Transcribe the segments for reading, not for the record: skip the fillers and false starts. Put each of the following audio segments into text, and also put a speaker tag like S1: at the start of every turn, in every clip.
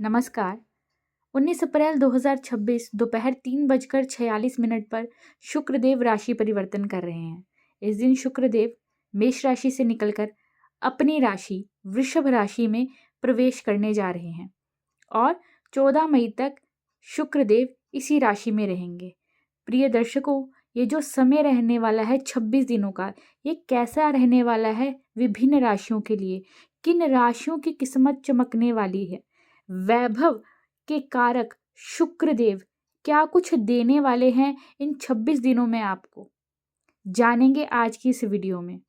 S1: नमस्कार। 19 अप्रैल 2026 दोपहर 3:46 पर शुक्रदेव राशि परिवर्तन कर रहे हैं। इस दिन शुक्रदेव मेष राशि से निकलकर अपनी राशि वृषभ राशि में प्रवेश करने जा रहे हैं और 14 मई तक शुक्रदेव इसी राशि में रहेंगे। प्रिय दर्शकों, ये जो समय रहने वाला है 26 दिनों का, ये कैसा रहने वाला है विभिन्न राशियों के लिए? किन राशियों की किस्मत चमकने वाली है? वैभव के कारक शुक्रदेव क्या कुछ देने वाले हैं इन 26 दिनों में आपको? जानेंगे आज की इस वीडियो में।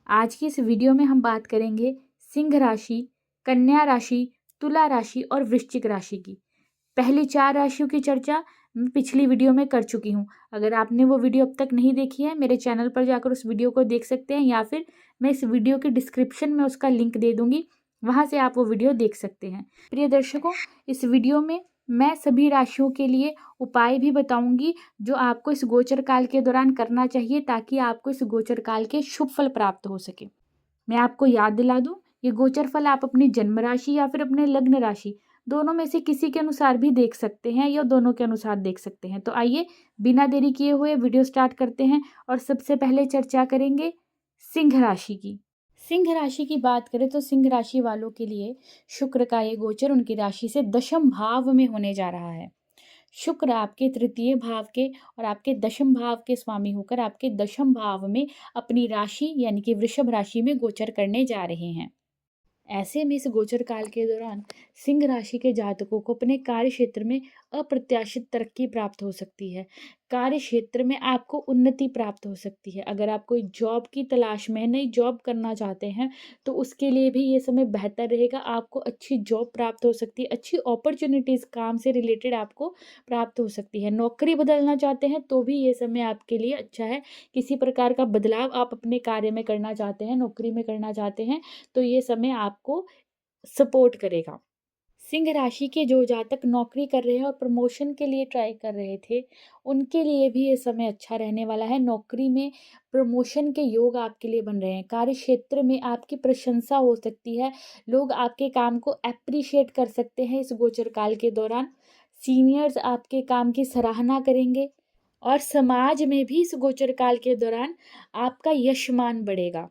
S1: आज की इस वीडियो में हम बात करेंगे सिंह राशि, कन्या राशि, तुला राशि और वृश्चिक राशि की। पहली 4 राशियों की चर्चा मैं पिछली वीडियो में कर चुकी हूँ। अगर आपने वो वीडियो अब तक नहीं देखी है, मेरे चैनल पर जाकर उस वीडियो को देख सकते हैं, या फिर मैं इस वीडियो के डिस्क्रिप्शन में उसका लिंक दे दूंगी, वहाँ से आप वो वीडियो देख सकते हैं। प्रिय दर्शकों, इस वीडियो में मैं सभी राशियों के लिए उपाय भी बताऊंगी जो आपको इस गोचर काल के दौरान करना चाहिए, ताकि आपको इस गोचर काल के शुभ फल प्राप्त हो सके। मैं आपको याद दिला दूं, ये गोचर फल आप अपनी जन्म राशि या फिर अपने लग्न राशि दोनों में से किसी के अनुसार भी देख सकते हैं, या दोनों के अनुसार देख सकते हैं। तो आइए बिना देरी किए हुए वीडियो स्टार्ट करते हैं और सबसे पहले चर्चा करेंगे सिंह राशि की। सिंह राशि की बात करें तो सिंह राशि वालों के लिए शुक्र का ये गोचर उनकी राशि से दशम भाव में होने जा रहा है। शुक्र आपके तृतीय भाव के और आपके दशम भाव के स्वामी होकर आपके दशम भाव में अपनी राशि यानी कि वृषभ राशि में गोचर करने जा रहे हैं। ऐसे में इस गोचर काल के दौरान सिंह राशि के जातकों को अपने कार्य क्षेत्र में अप्रत्याशित तरक्की प्राप्त हो सकती है। कार्य क्षेत्र में आपको उन्नति प्राप्त हो सकती है। अगर आप कोई जॉब की तलाश में नई जॉब करना चाहते हैं तो उसके लिए भी ये समय बेहतर रहेगा। आपको अच्छी जॉब प्राप्त हो सकती है, अच्छी अपॉर्चुनिटीज काम से रिलेटेड आपको प्राप्त हो सकती है। नौकरी बदलना चाहते हैं तो भी ये समय आपके लिए अच्छा है। किसी प्रकार का बदलाव आप अपने कार्य में करना चाहते हैं, नौकरी में करना चाहते हैं, तो ये समय आपको सपोर्ट करेगा। सिंह राशि के जो जातक नौकरी कर रहे हैं और प्रमोशन के लिए ट्राई कर रहे थे, उनके लिए भी ये समय अच्छा रहने वाला है। नौकरी में प्रमोशन के योग आपके लिए बन रहे हैं। कार्य क्षेत्र में आपकी प्रशंसा हो सकती है। लोग आपके काम को एप्रिशिएट कर सकते हैं इस गोचर काल के दौरान। सीनियर्स आपके काम की सराहना करेंगे और समाज में भी इस गोचर काल के दौरान आपका यशमान बढ़ेगा।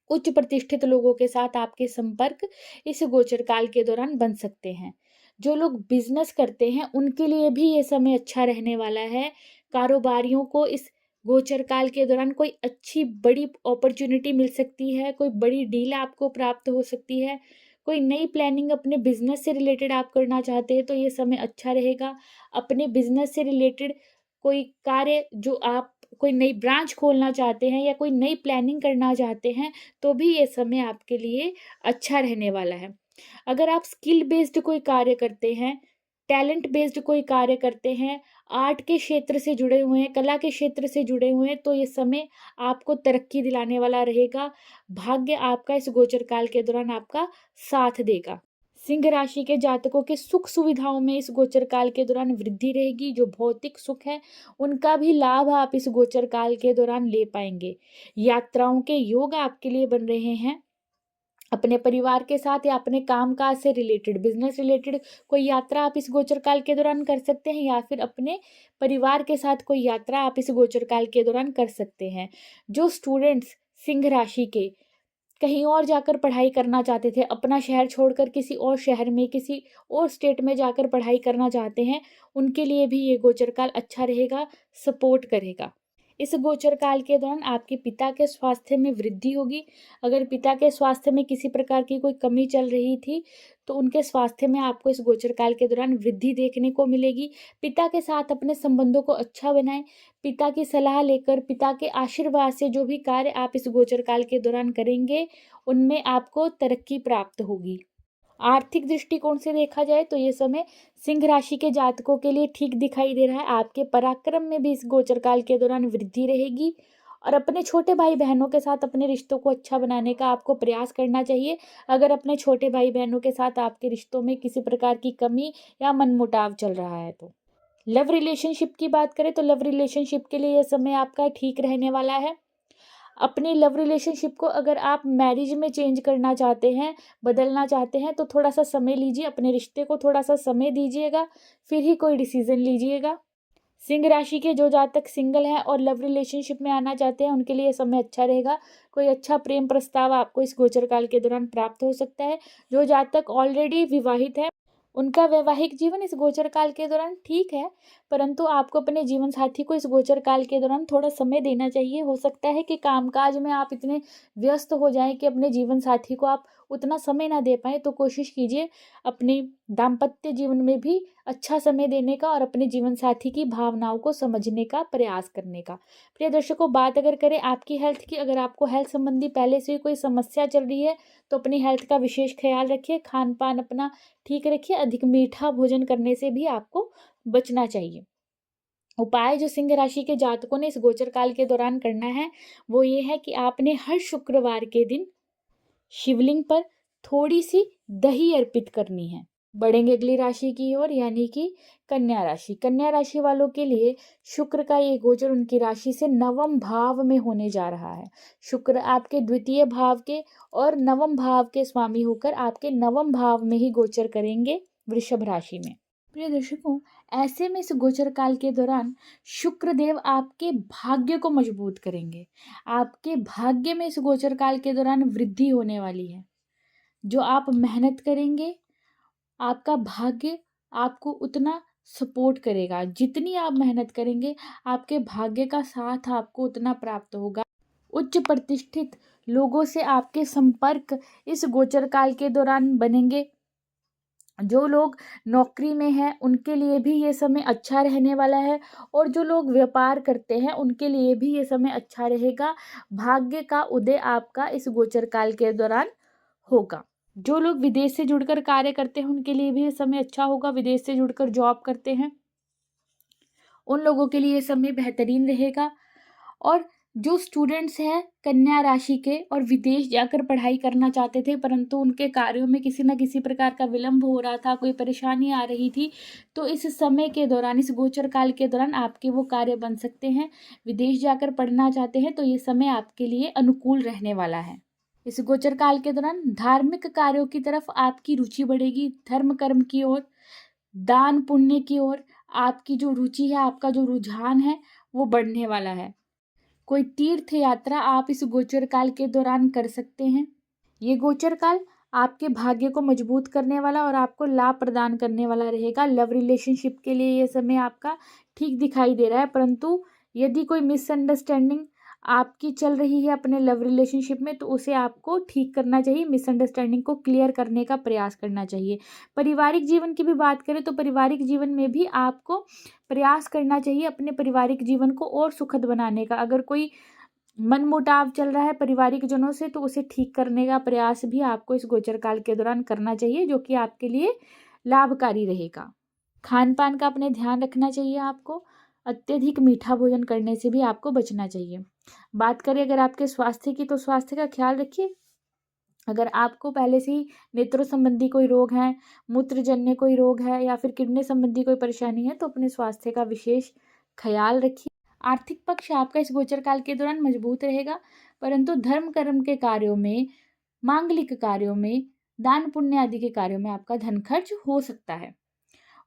S1: उच्च प्रतिष्ठित लोगों के साथ आपके संपर्क इस गोचर काल के दौरान बन सकते हैं। जो लोग बिजनेस करते हैं उनके लिए भी ये समय अच्छा रहने वाला है। कारोबारियों को इस गोचर काल के दौरान कोई अच्छी बड़ी अपॉर्चुनिटी मिल सकती है, कोई बड़ी डील आपको प्राप्त हो सकती है। कोई नई प्लानिंग अपने बिजनेस से रिलेटेड आप करना चाहते हैं तो ये समय अच्छा रहेगा। अपने बिजनेस से रिलेटेड कोई कार्य जो आप कोई नई ब्रांच खोलना चाहते हैं या कोई नई प्लानिंग करना चाहते हैं तो भी ये समय आपके लिए अच्छा रहने वाला है। अगर आप स्किल बेस्ड कोई कार्य करते हैं, टैलेंट बेस्ड कोई कार्य करते हैं, आर्ट के क्षेत्र से जुड़े हुए हैं, कला के क्षेत्र से जुड़े हुए हैं, तो ये समय आपको तरक्की दिलाने वाला रहेगा। भाग्य आपका इस गोचर काल के दौरान आपका साथ देगा। सिंह राशि के जातकों के सुख सुविधाओं में इस गोचर काल के दौरान वृद्धि रहेगी। जो भौतिक सुख है उनका भी लाभ आप इस गोचर काल के दौरान ले पाएंगे। यात्राओं के योग आपके लिए बन रहे हैं। अपने परिवार के साथ या अपने काम काज से रिलेटेड, बिजनेस रिलेटेड कोई यात्रा आप इस गोचर काल के दौरान कर सकते हैं, या फिर अपने परिवार के साथ कोई यात्रा आप इस गोचर काल के दौरान कर सकते हैं। जो स्टूडेंट्स सिंह राशि के कहीं और जाकर पढ़ाई करना चाहते थे, अपना शहर छोड़कर किसी और शहर में, किसी और स्टेट में जाकर पढ़ाई करना चाहते हैं, उनके लिए भी ये गोचर काल अच्छा रहेगा, सपोर्ट करेगा। इस गोचर काल के दौरान आपके पिता के स्वास्थ्य में वृद्धि होगी। अगर पिता के स्वास्थ्य में किसी प्रकार की कोई कमी चल रही थी तो उनके स्वास्थ्य में आपको इस गोचर काल के दौरान वृद्धि देखने को मिलेगी। पिता के साथ अपने संबंधों को अच्छा बनाएं। पिता की सलाह लेकर, पिता के आशीर्वाद से जो भी कार्य आप इस गोचर काल के दौरान करेंगे उनमें आपको तरक्की प्राप्त होगी। आर्थिक दृष्टिकोण से देखा जाए तो ये समय सिंह राशि के जातकों के लिए ठीक दिखाई दे रहा है। आपके पराक्रम में भी इस गोचर काल के दौरान वृद्धि रहेगी और अपने छोटे भाई बहनों के साथ अपने रिश्तों को अच्छा बनाने का आपको प्रयास करना चाहिए। अगर अपने छोटे भाई बहनों के साथ आपके रिश्तों में किसी प्रकार की कमी या मनमुटाव चल रहा है तो। लव रिलेशनशिप की बात करें तो लव रिलेशनशिप के लिए यह समय आपका ठीक रहने वाला है। अपनी लव रिलेशनशिप को अगर आप मैरिज में चेंज करना चाहते हैं, बदलना चाहते हैं, तो थोड़ा सा समय लीजिए, अपने रिश्ते को थोड़ा सा समय दीजिएगा, फिर ही कोई डिसीजन लीजिएगा। सिंह राशि के जो जातक सिंगल हैं और लव रिलेशनशिप में आना चाहते हैं, उनके लिए ये समय अच्छा रहेगा। कोई अच्छा प्रेम प्रस्ताव आपको इस गोचर काल के दौरान प्राप्त हो सकता है। जो जातक ऑलरेडी विवाहित है, उनका वैवाहिक जीवन इस गोचर काल के दौरान ठीक है, परंतु आपको अपने जीवन साथी को इस गोचर काल के दौरान थोड़ा समय देना चाहिए। हो सकता है कि कामकाज में आप इतने व्यस्त हो जाएं कि अपने जीवन साथी को आप उतना समय ना दे पाएं, तो कोशिश कीजिए अपने दाम्पत्य जीवन में भी अच्छा समय देने का और अपने जीवन साथी की भावनाओं को समझने का प्रयास करने का। प्रिय दर्शकों, बात अगर करें आपकी हेल्थ की, अगर आपको हेल्थ संबंधी पहले से कोई समस्या चल रही है तो अपनी हेल्थ का विशेष ख्याल रखिए, खान पान अपना ठीक रखिए, अधिक मीठा भोजन करने से भी आपको बचना चाहिए। उपाय जो सिंह राशि के जातकों ने इस गोचर काल के दौरान करना है वो ये है कि आपने हर शुक्रवार के दिन शिवलिंग पर थोड़ी सी दही अर्पित करनी है। बढ़ेंगे अगली राशि की ओर, यानी कि कन्या राशि। कन्या राशि वालों के लिए शुक्र का ये गोचर उनकी राशि से नवम भाव में होने जा रहा है। शुक्र आपके द्वितीय भाव के और नवम भाव के स्वामी होकर आपके नवम भाव में ही गोचर करेंगे वृषभ राशि में। प्रिय दर्शकों, ऐसे में इस गोचर काल के दौरान शुक्र देव आपके भाग्य को मजबूत करेंगे। आपके भाग्य में इस गोचर काल के दौरान वृद्धि होने वाली है। जो आप मेहनत करेंगे, आपका भाग्य आपको उतना सपोर्ट करेगा। जितनी आप मेहनत करेंगे, आपके भाग्य का साथ आपको उतना प्राप्त होगा। उच्च प्रतिष्ठित लोगों से आपके संपर्क इस गोचर काल के दौरान बनेंगे। जो लोग नौकरी में हैं उनके लिए भी ये समय अच्छा रहने वाला है, और जो लोग व्यापार करते हैं उनके लिए भी ये समय अच्छा रहेगा। भाग्य का उदय आपका इस गोचर काल के दौरान होगा। जो लोग विदेश से जुड़कर कार्य करते हैं उनके लिए भी ये समय अच्छा होगा। विदेश से जुड़कर जॉब करते हैं उन लोगों के लिए ये समय बेहतरीन रहेगा। और जो स्टूडेंट्स हैं कन्या राशि के और विदेश जाकर पढ़ाई करना चाहते थे, परंतु उनके कार्यों में किसी न किसी प्रकार का विलंब हो रहा था, कोई परेशानी आ रही थी, तो इस समय के दौरान, इस गोचर काल के दौरान आपके वो कार्य बन सकते हैं। विदेश जाकर पढ़ना चाहते हैं तो ये समय आपके लिए अनुकूल रहने वाला है। इस गोचर काल के दौरान धार्मिक कार्यों की तरफ आपकी रुचि बढ़ेगी। धर्म कर्म की ओर, दान पुण्य की ओर आपकी जो रुचि है, आपका जो रुझान है वो बढ़ने वाला है। कोई तीर्थ यात्रा आप इस गोचर काल के दौरान कर सकते हैं। ये गोचर काल आपके भाग्य को मजबूत करने वाला और आपको लाभ प्रदान करने वाला रहेगा। लव रिलेशनशिप के लिए ये समय आपका ठीक दिखाई दे रहा है, परंतु यदि कोई मिसअंडरस्टैंडिंग आपकी चल रही है अपने लव रिलेशनशिप में तो उसे आपको ठीक करना चाहिए। मिसअंडरस्टैंडिंग को क्लियर करने का प्रयास करना चाहिए। पारिवारिक जीवन की भी बात करें तो पारिवारिक जीवन में भी आपको प्रयास करना चाहिए अपने पारिवारिक जीवन को और सुखद बनाने का। अगर कोई मनमुटाव चल रहा है पारिवारिक जनों से तो उसे ठीक करने का प्रयास भी आपको इस गोचर काल के दौरान करना चाहिए, जो कि आपके लिए लाभकारी रहेगा। खान पान का अपने ध्यान रखना चाहिए आपको। अत्यधिक मीठा भोजन करने से भी आपको बचना चाहिए। बात करें अगर आपके स्वास्थ्य की, तो स्वास्थ्य का ख्याल रखिए। अगर आपको पहले से ही नेत्रों संबंधी कोई रोग है, मूत्रजन्य कोई रोग है या फिर किडनी संबंधी कोई परेशानी है तो अपने स्वास्थ्य का विशेष ख्याल रखिए। आर्थिक पक्ष आपका इस गोचर काल के दौरान मजबूत रहेगा, परंतु धर्म कर्म के कार्यों में, मांगलिक कार्यों में, दान पुण्य आदि के कार्यों में आपका धन खर्च हो सकता है।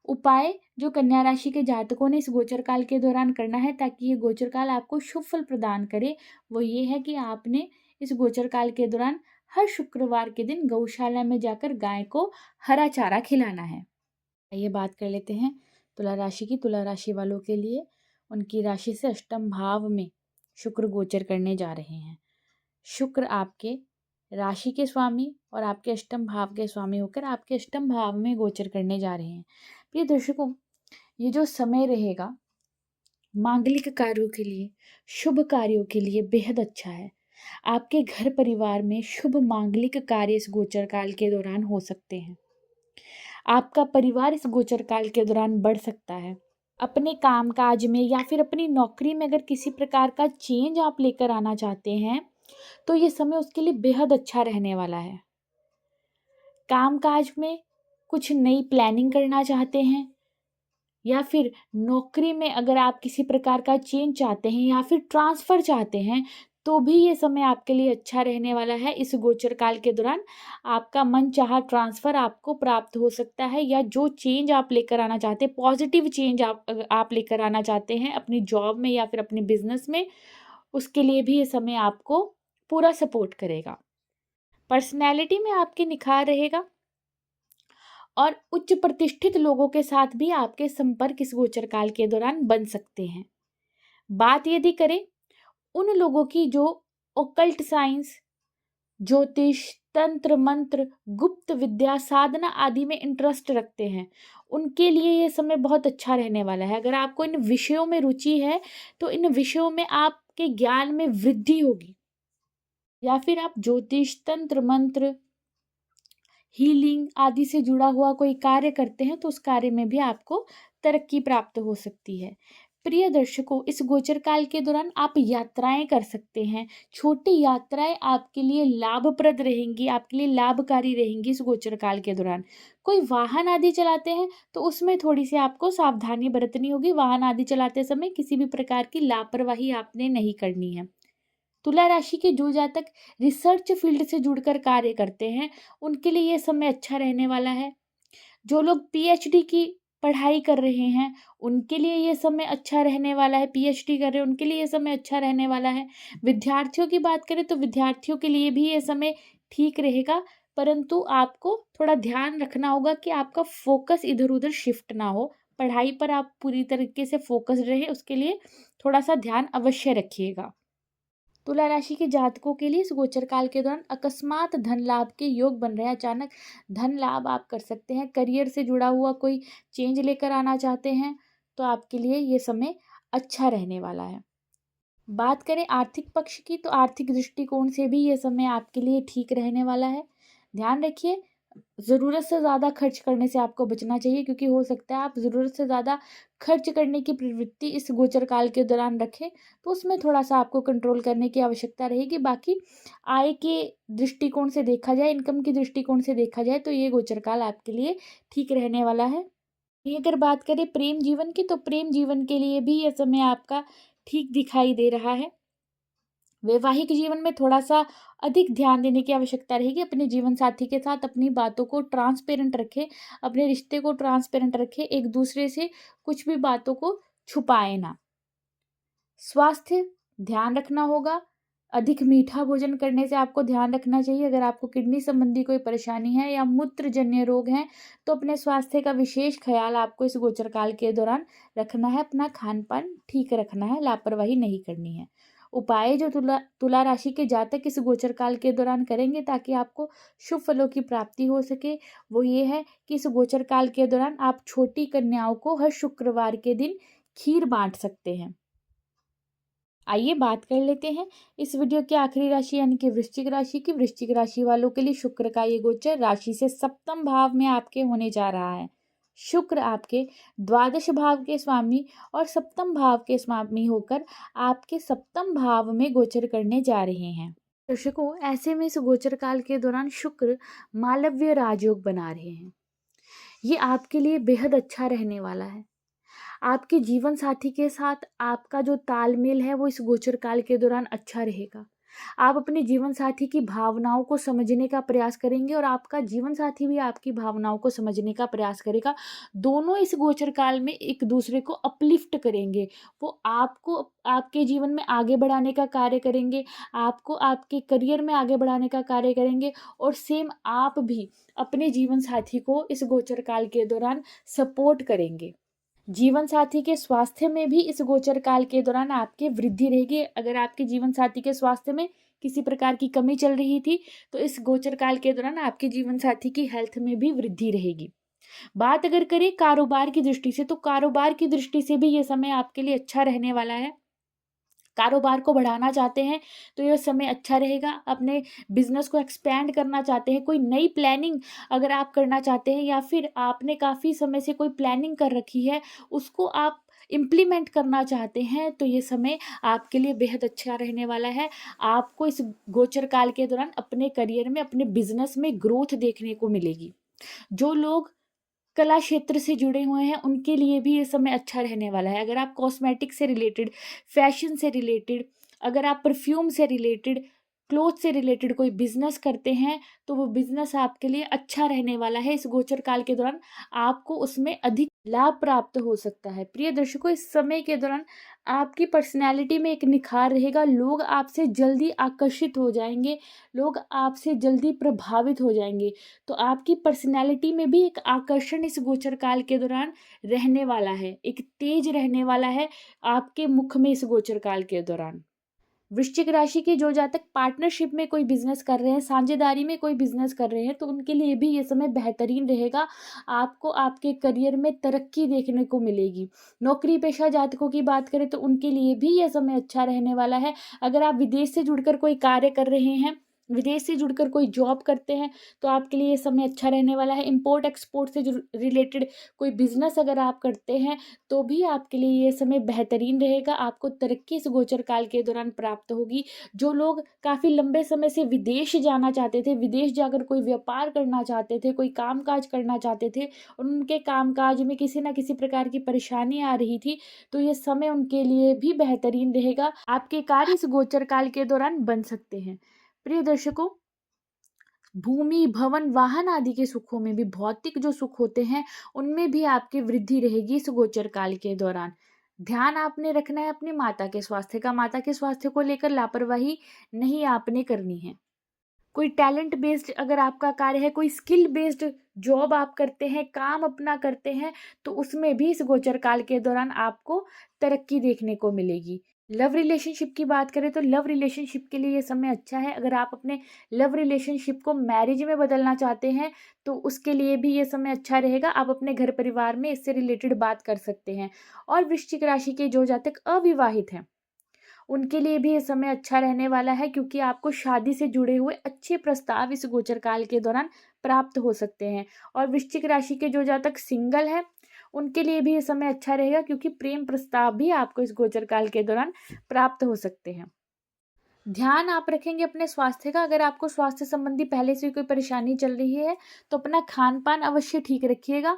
S1: उपाय जो कन्या राशि के जातकों ने इस गोचर काल के दौरान करना है ताकि ये गोचर काल आपको शुभ फल प्रदान करे, वो ये है कि आपने इस गोचर काल के दौरान हर शुक्रवार के दिन गौशाला में जाकर गाय को हरा चारा खिलाना है। ये बात कर लेते हैं तुला राशि की। तुला राशि वालों के लिए उनकी राशि से अष्टम भाव में शुक्र गोचर करने जा रहे हैं। शुक्र आपके राशि के स्वामी और आपके अष्टम भाव के स्वामी होकर आपके अष्टम भाव में गोचर करने जा रहे हैं। प्रिय दर्शकों, ये जो समय रहेगा मांगलिक कार्यों के लिए, शुभ कार्यों के लिए बेहद अच्छा है। आपके घर परिवार में शुभ मांगलिक कार्य इस गोचर काल के दौरान हो सकते हैं। आपका परिवार इस गोचर काल के दौरान बढ़ सकता है। अपने कामकाज में या फिर अपनी नौकरी में अगर किसी प्रकार का चेंज आप लेकर आना चाहते हैं तो ये समय उसके लिए बेहद अच्छा रहने वाला है। कामकाज में कुछ नई प्लानिंग करना चाहते हैं या फिर नौकरी में अगर आप किसी प्रकार का चेंज चाहते हैं या फिर ट्रांसफ़र चाहते हैं तो भी ये समय आपके लिए अच्छा रहने वाला है। इस गोचर काल के दौरान आपका मनचाहा ट्रांसफ़र आपको प्राप्त हो सकता है, या जो चेंज आप लेकर आना चाहते हैं, पॉजिटिव चेंज आप लेकर आना चाहते हैं अपनी जॉब में या फिर अपने बिजनेस में, उसके लिए भी ये समय आपको पूरा सपोर्ट करेगा। पर्सनैलिटी में आपके निखार रहेगा और उच्च प्रतिष्ठित लोगों के साथ भी आपके संपर्क इस गोचर काल के दौरान बन सकते हैं। बात यदि करें उन लोगों की जो ओकल्ट साइंस, ज्योतिष, तंत्र मंत्र, गुप्त विद्या, साधना आदि में इंटरेस्ट रखते हैं, उनके लिए ये समय बहुत अच्छा रहने वाला है। अगर आपको इन विषयों में रुचि है तो इन विषयों में आपके ज्ञान में वृद्धि होगी। या फिर आप ज्योतिष, तंत्र मंत्र, हीलिंग आदि से जुड़ा हुआ कोई कार्य करते हैं तो उस कार्य में भी आपको तरक्की प्राप्त हो सकती है। प्रिय दर्शकों, इस गोचर काल के दौरान आप यात्राएं कर सकते हैं। छोटी यात्राएं आपके लिए लाभप्रद रहेंगी, आपके लिए लाभकारी रहेंगी इस गोचर काल के दौरान। कोई वाहन आदि चलाते हैं तो उसमें थोड़ी सी आपको सावधानी बरतनी होगी। वाहन आदि चलाते समय किसी भी प्रकार की लापरवाही आपने नहीं करनी है। तुला राशि के जो जातक रिसर्च फील्ड से जुड़कर कार्य करते हैं उनके लिए ये समय अच्छा रहने वाला है। जो लोग पीएचडी की पढ़ाई कर रहे हैं उनके लिए ये समय अच्छा रहने वाला है। पीएचडी कर रहे हैं उनके लिए ये समय अच्छा रहने वाला है। विद्यार्थियों की बात करें तो विद्यार्थियों के लिए भी ये समय ठीक रहेगा, परंतु आपको थोड़ा ध्यान रखना होगा कि आपका फोकस इधर उधर शिफ्ट ना हो। पढ़ाई पर आप पूरी तरीके से फोकस रहे, उसके लिए थोड़ा सा ध्यान अवश्य रखिएगा। तुला राशि के जातकों के लिए इस गोचर काल के दौरान अकस्मात धन लाभ के योग बन रहे हैं। अचानक धन लाभ आप कर सकते हैं। करियर से जुड़ा हुआ कोई चेंज लेकर आना चाहते हैं तो आपके लिए ये समय अच्छा रहने वाला है। बात करें आर्थिक पक्ष की तो आर्थिक दृष्टिकोण से भी ये समय आपके लिए ठीक रहने वाला है। ध्यान रखिए, ज़रूरत से ज़्यादा खर्च करने से आपको बचना चाहिए, क्योंकि हो सकता है आप ज़रूरत से ज़्यादा खर्च करने की प्रवृत्ति इस गोचर काल के दौरान रखें, तो उसमें थोड़ा सा आपको कंट्रोल करने की आवश्यकता रहेगी। बाकी आय के दृष्टिकोण से देखा जाए, इनकम के दृष्टिकोण से देखा जाए तो ये गोचर काल आपके लिए ठीक रहने वाला है। ये अगर बात करें प्रेम जीवन की तो प्रेम जीवन के लिए भी यह समय आपका ठीक दिखाई दे रहा है। वैवाहिक जीवन में थोड़ा सा अधिक ध्यान देने की आवश्यकता रहेगी। अपने जीवन साथी के साथ अपनी बातों को ट्रांसपेरेंट रखें, अपने रिश्ते को ट्रांसपेरेंट रखें, एक दूसरे से कुछ भी बातों को छुपाए ना। स्वास्थ्य ध्यान रखना होगा। अधिक मीठा भोजन करने से आपको ध्यान रखना चाहिए। अगर आपको किडनी संबंधी कोई परेशानी है या मूत्रजन्य रोग हैं तो अपने स्वास्थ्य का विशेष ख्याल आपको इस गोचर काल के दौरान रखना है। अपना खान पान ठीक रखना है, लापरवाही नहीं करनी है। उपाय जो तुला राशि के जातक इस गोचर काल के दौरान करेंगे ताकि आपको शुभ फलों की प्राप्ति हो सके, वो ये है कि इस गोचर काल के दौरान आप छोटी कन्याओं को हर शुक्रवार के दिन खीर बांट सकते हैं। आइए बात कर लेते हैं इस वीडियो की आखिरी राशि यानी कि वृश्चिक राशि की। वृश्चिक राशि वालों के लिए शुक्र का ये गोचर राशि से सप्तम भाव में आपके होने जा रहा है। शुक्र आपके द्वादश भाव के स्वामी और सप्तम भाव के स्वामी होकर आपके सप्तम भाव में गोचर करने जा रहे हैं। दर्शकों, ऐसे में इस गोचर काल के दौरान शुक्र मालव्य राजयोग बना रहे हैं। ये आपके लिए बेहद अच्छा रहने वाला है। आपके जीवन साथी के साथ आपका जो तालमेल है वो इस गोचर काल के दौरान अच्छा रहेगा। आप अपने जीवन साथी की भावनाओं को समझने का प्रयास करेंगे और आपका जीवन साथी भी आपकी भावनाओं को समझने का प्रयास करेगा। दोनों इस गोचर काल में एक दूसरे को अपलिफ्ट करेंगे। वो आपको आपके जीवन में आगे बढ़ाने का कार्य करेंगे, आपको आपके करियर में आगे बढ़ाने का कार्य करेंगे, और सेम आप भी अपने जीवन साथी को इस गोचर काल के दौरान सपोर्ट करेंगे। जीवन साथी के स्वास्थ्य में भी इस गोचर काल के दौरान आपकी वृद्धि रहेगी। अगर आपके जीवन साथी के स्वास्थ्य में किसी प्रकार की कमी चल रही थी तो इस गोचर काल के दौरान आपके जीवन साथी की हेल्थ में भी वृद्धि रहेगी। बात अगर करें कारोबार की दृष्टि से तो कारोबार की दृष्टि से भी ये समय आपके लिए अच्छा रहने वाला है। कारोबार को बढ़ाना चाहते हैं तो यह समय अच्छा रहेगा। अपने बिजनेस को एक्सपेंड करना चाहते हैं, कोई नई प्लानिंग अगर आप करना चाहते हैं या फिर आपने काफ़ी समय से कोई प्लानिंग कर रखी है उसको आप इम्प्लीमेंट करना चाहते हैं तो ये समय आपके लिए बेहद अच्छा रहने वाला है। आपको इस गोचर काल के दौरान अपने करियर में, अपने बिजनेस में ग्रोथ देखने को मिलेगी। जो लोग कला क्षेत्र से जुड़े हुए हैं उनके लिए भी ये समय अच्छा रहने वाला है। अगर आप कॉस्मेटिक से रिलेटेड, फैशन से रिलेटेड अगर आप परफ्यूम से रिलेटेड, क्लोथ से रिलेटेड कोई बिजनेस करते हैं तो वो बिजनेस आपके लिए अच्छा रहने वाला है। इस गोचर काल के दौरान आपको उसमें अधिक लाभ प्राप्त हो सकता है। प्रिय दर्शकों, इस समय के दौरान आपकी पर्सनैलिटी में एक निखार रहेगा। लोग आपसे जल्दी आकर्षित हो जाएंगे, लोग आपसे जल्दी प्रभावित हो जाएंगे। तो आपकी पर्सनैलिटी में भी एक आकर्षण इस गोचर काल के दौरान रहने वाला है, एक तेज रहने वाला है आपके मुख में इस गोचर काल के दौरान। वृश्चिक राशि के जो जातक पार्टनरशिप में कोई बिजनेस कर रहे हैं, साझेदारी में कोई बिजनेस कर रहे हैं, तो उनके लिए भी ये समय बेहतरीन रहेगा। आपको आपके करियर में तरक्की देखने को मिलेगी। नौकरी पेशा जातकों की बात करें तो उनके लिए भी ये समय अच्छा रहने वाला है। अगर आप विदेश से जुड़कर कोई कार्य कर रहे हैं, विदेश से जुड़कर कोई जॉब करते हैं, तो आपके लिए ये समय अच्छा रहने वाला है। इम्पोर्ट एक्सपोर्ट से रिलेटेड कोई बिजनेस अगर आप करते हैं तो भी आपके लिए ये समय बेहतरीन रहेगा। आपको तरक्की इस गोचर काल के दौरान प्राप्त होगी। जो लोग काफ़ी लंबे समय से विदेश जाना चाहते थे, विदेश जाकर कोई व्यापार करना चाहते थे, कोई कामकाज करना चाहते थे और उनके कामकाज में किसी ना किसी प्रकार की परेशानी आ रही थी, तो ये समय उनके लिए भी बेहतरीन रहेगा। आपके कार्य इस गोचर काल के दौरान बन सकते हैं। प्रिय दर्शकों, भूमि, भवन, वाहन आदि के सुखों में भी, भौतिक जो सुख होते हैं उनमें भी आपकी वृद्धि रहेगी इस गोचर काल के दौरान। ध्यान आपने रखना है अपनी माता के स्वास्थ्य का। माता के स्वास्थ्य को लेकर लापरवाही नहीं आपने करनी है। कोई टैलेंट बेस्ड अगर आपका कार्य है, कोई स्किल बेस्ड जॉब आप करते हैं, काम अपना करते हैं, तो उसमें भी इस गोचर काल के दौरान आपको तरक्की देखने को मिलेगी। लव रिलेशनशिप की बात करें तो लव रिलेशनशिप के लिए ये समय अच्छा है। अगर आप अपने लव रिलेशनशिप को मैरिज में बदलना चाहते हैं तो उसके लिए भी ये समय अच्छा रहेगा। आप अपने घर परिवार में इससे रिलेटेड बात कर सकते हैं। और वृश्चिक राशि के जो जातक अविवाहित हैं उनके लिए भी ये समय अच्छा रहने वाला है, क्योंकि आपको शादी से जुड़े हुए अच्छे प्रस्ताव इस गोचर काल के दौरान प्राप्त हो सकते हैं। और वृश्चिक राशि के जो जातक सिंगल हैं उनके लिए भी ये समय अच्छा रहेगा, क्योंकि प्रेम प्रस्ताव भी आपको इस गोचर काल के दौरान प्राप्त हो सकते हैं। ध्यान आप रखेंगे अपने स्वास्थ्य का। अगर आपको स्वास्थ्य संबंधी पहले से कोई परेशानी चल रही है तो अपना खान पान अवश्य ठीक रखिएगा।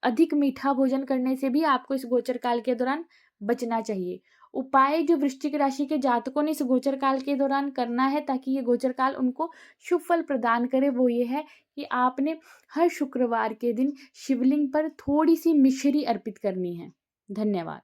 S1: अधिक मीठा भोजन करने से भी आपको इस गोचर काल के दौरान बचना चाहिए। उपाय जो वृश्चिक राशि के जातकों ने इस गोचर काल के दौरान करना है ताकि ये गोचर काल उनको शुभ फल प्रदान करे, वो ये है कि आपने हर शुक्रवार के दिन शिवलिंग पर थोड़ी सी मिश्री अर्पित करनी है। धन्यवाद।